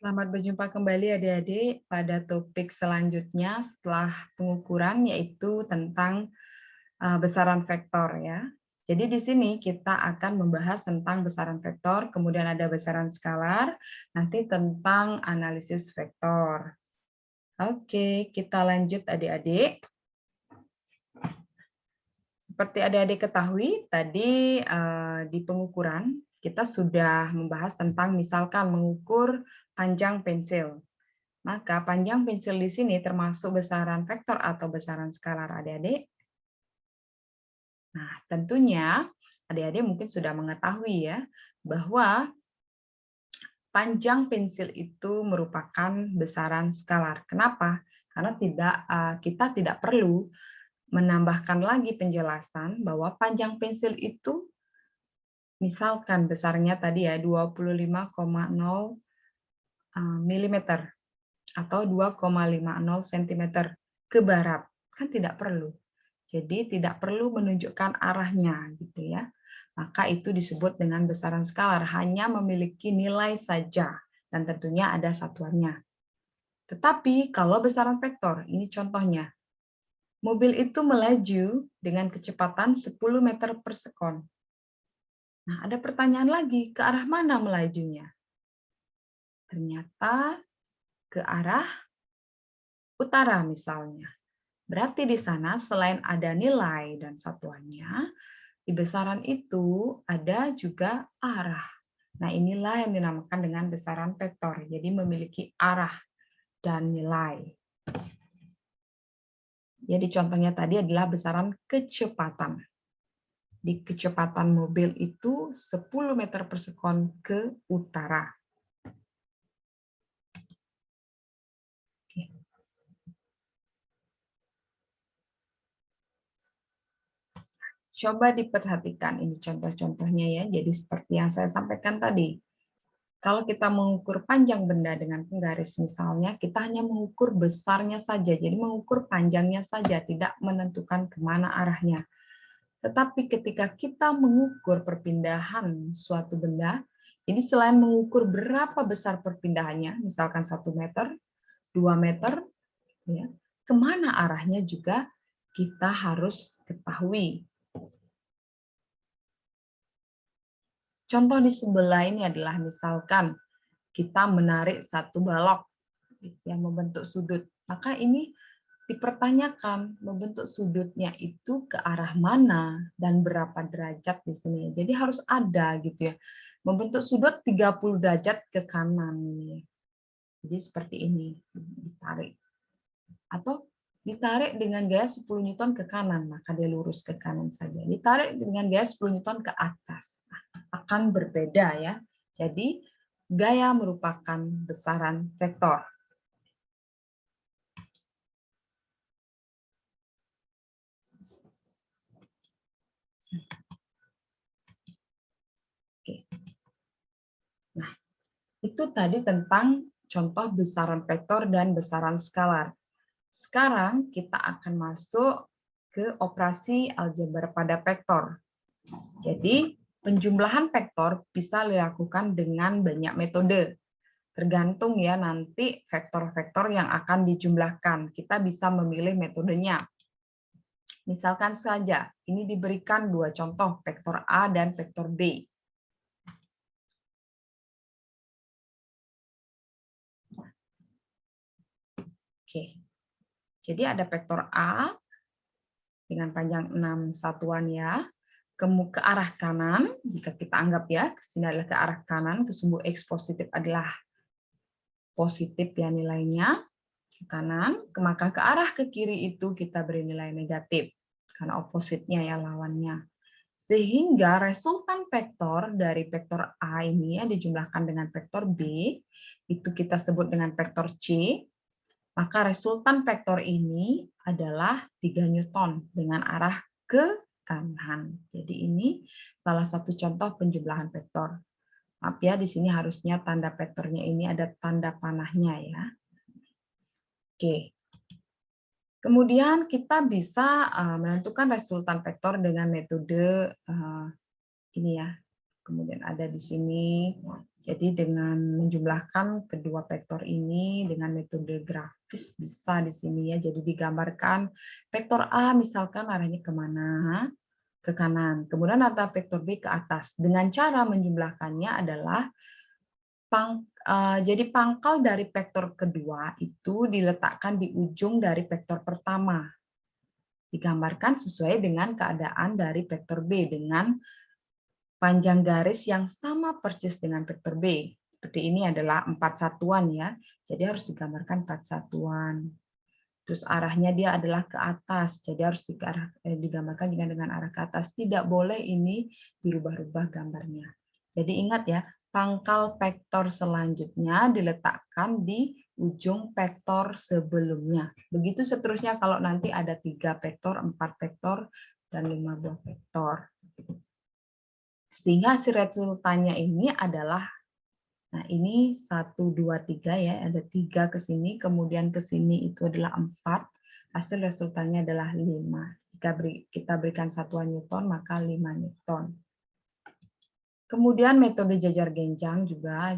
Selamat berjumpa kembali adik-adik pada topik selanjutnya setelah pengukuran, yaitu tentang besaran vektor ya. Jadi di sini kita akan membahas tentang besaran vektor, kemudian ada besaran skalar, nanti tentang analisis vektor. Oke, kita lanjut adik-adik. Seperti adik-adik ketahui, tadi di pengukuran kita sudah membahas tentang misalkan mengukur panjang pensil. Maka panjang pensil di sini termasuk besaran vektor atau besaran skalar adik-adik. Nah, tentunya adik-adik mungkin sudah mengetahui ya, bahwa panjang pensil itu merupakan besaran skalar. Kenapa? Karena kita tidak perlu menambahkan lagi penjelasan bahwa panjang pensil itu misalkan besarnya tadi ya 25,0 mm atau 2,50 cm ke barat. Kan tidak perlu. Jadi tidak perlu menunjukkan arahnya gitu ya. Maka itu disebut dengan besaran skalar, hanya memiliki nilai saja dan tentunya ada satuannya. Tetapi kalau besaran vektor, ini contohnya. Mobil itu melaju dengan kecepatan 10 meter per sekon. Nah, ada pertanyaan lagi, ke arah mana melajunya? Ternyata ke arah utara misalnya. Berarti di sana selain ada nilai dan satuannya, di besaran itu ada juga arah. Nah, inilah yang dinamakan dengan besaran vektor. Jadi memiliki arah dan nilai. Jadi contohnya tadi adalah besaran kecepatan. Di kecepatan mobil itu 10 meter per sekon ke utara. Oke. Coba diperhatikan ini contoh-contohnya ya. Jadi seperti yang saya sampaikan tadi. Kalau kita mengukur panjang benda dengan penggaris misalnya, kita hanya mengukur besarnya saja. Jadi mengukur panjangnya saja, tidak menentukan kemana arahnya. Tetapi ketika kita mengukur perpindahan suatu benda, jadi selain mengukur berapa besar perpindahannya, misalkan 1 meter, 2 meter, ya, kemana arahnya juga kita harus ketahui. Contoh di sebelah ini adalah misalkan kita menarik satu balok yang membentuk sudut. Maka ini dipertanyakan membentuk sudutnya itu ke arah mana dan berapa derajat di sini. Jadi harus ada gitu ya. Membentuk sudut 30 derajat ke kanan ini. Jadi seperti ini, ditarik. Atau ditarik dengan gaya 10 Newton ke kanan, maka dia lurus ke kanan saja. Ditarik dengan gaya 10 Newton ke atas. Nah, akan berbeda ya. Jadi gaya merupakan besaran vektor. Oke. Nah, itu tadi tentang contoh besaran vektor dan besaran skalar. Sekarang kita akan masuk ke operasi aljabar pada vektor. Jadi, penjumlahan vektor bisa dilakukan dengan banyak metode. Tergantung ya nanti vektor-vektor yang akan dijumlahkan. Kita bisa memilih metodenya. Misalkan saja, ini diberikan dua contoh, vektor A dan vektor B. Oke. Jadi ada vektor A dengan panjang 6 satuan ya. Ke arah kanan, jika kita anggap ya, sini adalah ke arah kanan, ke sumbu X positif adalah positif ya nilainya, ke kanan, maka ke arah ke kiri itu kita beri nilai negatif, karena opositnya ya lawannya. Sehingga resultan vektor dari vektor A ini ya dijumlahkan dengan vektor B, itu kita sebut dengan vektor C, maka resultan vektor ini adalah 3 Newton dengan arah ke kanan. Jadi ini salah satu contoh penjumlahan vektor. Maaf ya, di sini harusnya tanda vektornya ini ada tanda panahnya ya. Oke. Kemudian kita bisa menentukan resultan vektor dengan metode ini ya. Kemudian ada di sini Jadi dengan menjumlahkan kedua vektor ini dengan metode grafis bisa di sini ya. Jadi digambarkan vektor A misalkan arahnya kemana? Ke kanan. Kemudian ada vektor B ke atas. Dengan cara menjumlahkannya adalah jadi pangkal dari vektor kedua itu diletakkan di ujung dari vektor pertama. Digambarkan sesuai dengan keadaan dari vektor B dengan panjang garis yang sama persis dengan vektor B. Seperti ini adalah 4 satuan ya. Jadi harus digambarkan 4 satuan. Terus arahnya dia adalah ke atas. Jadi harus digambarkan dengan arah ke atas. Tidak boleh ini dirubah-rubah gambarnya. Jadi ingat ya, pangkal vektor selanjutnya diletakkan di ujung vektor sebelumnya. Begitu seterusnya kalau nanti ada 3 vektor, 4 vektor, dan 5 buah vektor. Sehingga hasil resultannya ini adalah, nah ini 1, 2, 3 ya, ada 3 ke sini, kemudian ke sini itu adalah 4, hasil resultannya adalah 5. Jika kita berikan satuan Newton, maka 5 Newton. Kemudian metode jajar genjang juga,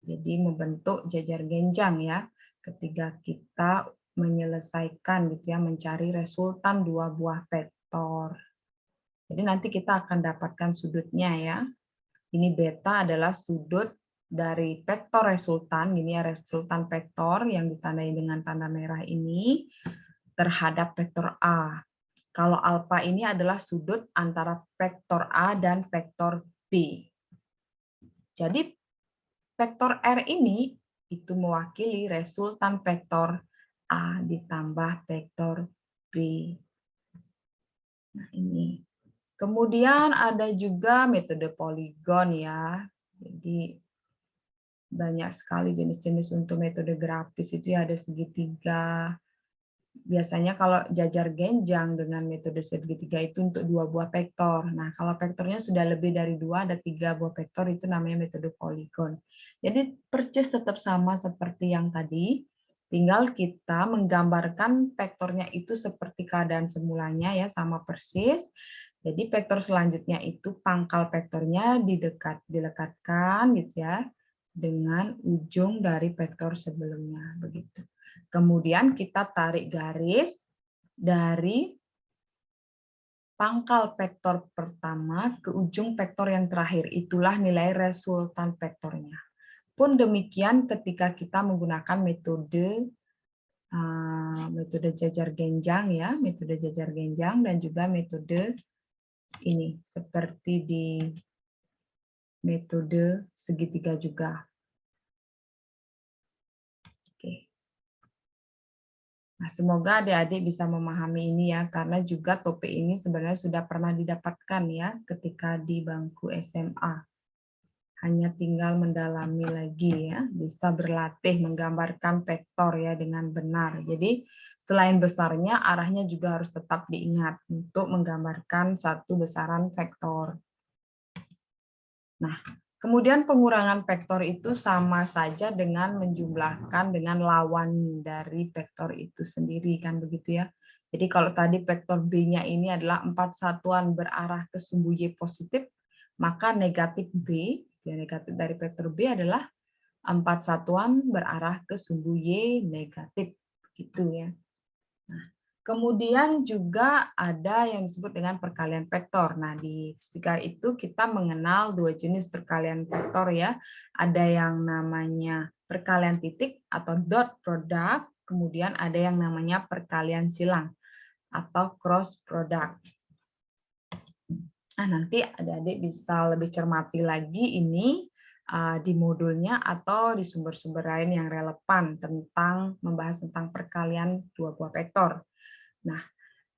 jadi membentuk jajar genjang ya, ketika kita menyelesaikan gitu ya, mencari resultan 2 buah vektor. Jadi nanti kita akan dapatkan sudutnya ya. Ini beta adalah sudut dari vektor resultan, ini ya resultan vektor yang ditandai dengan tanda merah ini terhadap vektor A. Kalau alfa ini adalah sudut antara vektor A dan vektor B. Jadi vektor R ini itu mewakili resultan vektor A ditambah vektor B. Nah, ini. Kemudian ada juga metode poligon ya. Jadi banyak sekali jenis-jenis untuk metode grafis itu ya, ada segitiga. Biasanya kalau jajar genjang dengan metode segitiga itu untuk 2 buah vektor. Nah, kalau vektornya sudah lebih dari 2, ada 3 buah vektor, itu namanya metode poligon. Jadi persis tetap sama seperti yang tadi, tinggal kita menggambarkan vektornya itu seperti keadaan semulanya ya, sama persis. Jadi vektor selanjutnya itu pangkal vektornya dilekatkan gitu ya dengan ujung dari vektor sebelumnya begitu. Kemudian kita tarik garis dari pangkal vektor pertama ke ujung vektor yang terakhir. Itulah nilai resultan vektornya. Pun demikian ketika kita menggunakan metode jajar genjang ya, metode jajar genjang dan juga metode ini seperti di metode segitiga juga. Oke. Nah, semoga adik-adik bisa memahami ini ya, karena juga topik ini sebenarnya sudah pernah didapatkan ya ketika di bangku SMA. Hanya tinggal mendalami lagi ya, bisa berlatih menggambarkan vektor ya dengan benar. Jadi selain besarnya, arahnya juga harus tetap diingat untuk menggambarkan satu besaran vektor. Nah, kemudian pengurangan vektor itu sama saja dengan menjumlahkan dengan lawan dari vektor itu sendiri, kan begitu ya. Jadi kalau tadi vektor B-nya ini adalah 4 satuan berarah ke sumbu Y positif, maka negatif B, ya negatif dari vektor B adalah 4 satuan berarah ke sumbu Y negatif, gitu ya. Nah, kemudian juga ada yang disebut dengan perkalian vektor. Nah, di fisika itu kita mengenal 2 jenis perkalian vektor ya. Ada yang namanya perkalian titik atau dot product, kemudian ada yang namanya perkalian silang atau cross product. Nah, nanti adik-adik bisa lebih cermati lagi ini di modulnya atau di sumber-sumber lain yang relevan tentang membahas tentang perkalian 2 buah vektor. Nah,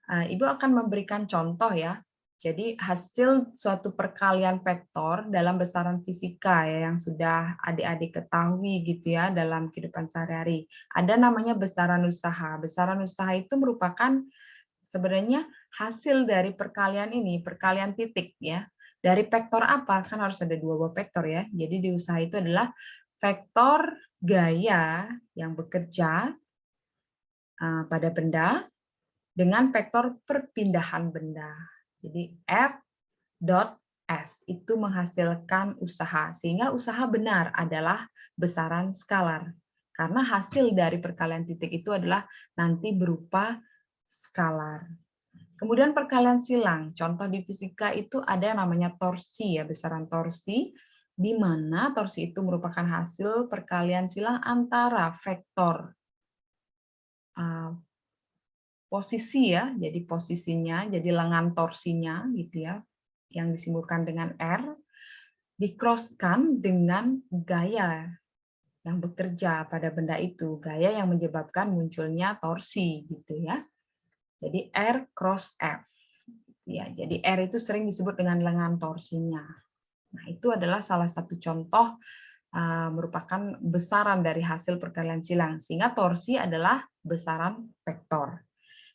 Ibu akan memberikan contoh ya. Jadi hasil suatu perkalian vektor dalam besaran fisika ya yang sudah adik-adik ketahui gitu ya dalam kehidupan sehari-hari. Ada namanya besaran usaha. Besaran usaha itu merupakan sebenarnya hasil dari perkalian ini, perkalian titik ya. Dari vektor apa? Kan harus ada 2 buah vektor ya. Jadi di usaha itu adalah vektor gaya yang bekerja pada benda dengan vektor perpindahan benda. Jadi F dot S itu menghasilkan usaha, sehingga usaha benar adalah besaran skalar. Karena hasil dari perkalian titik itu adalah nanti berupa skalar. Kemudian perkalian silang, contoh di fisika itu ada yang namanya torsi ya, besaran torsi, di mana torsi itu merupakan hasil perkalian silang antara vektor posisi ya, jadi posisinya, jadi lengan torsinya gitu ya, yang disimbolkan dengan R, di-cross-kan dengan gaya yang bekerja pada benda itu, gaya yang menyebabkan munculnya torsi gitu ya. Jadi R cross F. Ya, jadi R itu sering disebut dengan lengan torsinya. Nah, itu adalah salah satu contoh merupakan besaran dari hasil perkalian silang, sehingga torsi adalah besaran vektor.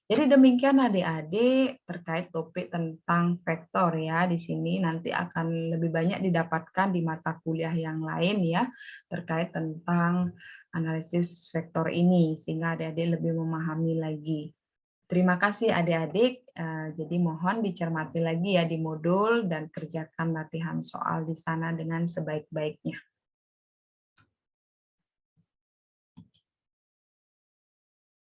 Jadi demikian adik-adik terkait topik tentang vektor ya. Di sini nanti akan lebih banyak didapatkan di mata kuliah yang lain ya terkait tentang analisis vektor ini sehingga adik-adik lebih memahami lagi. Terima kasih adik-adik. Jadi mohon dicermati lagi ya di modul dan kerjakan latihan soal di sana dengan sebaik-baiknya.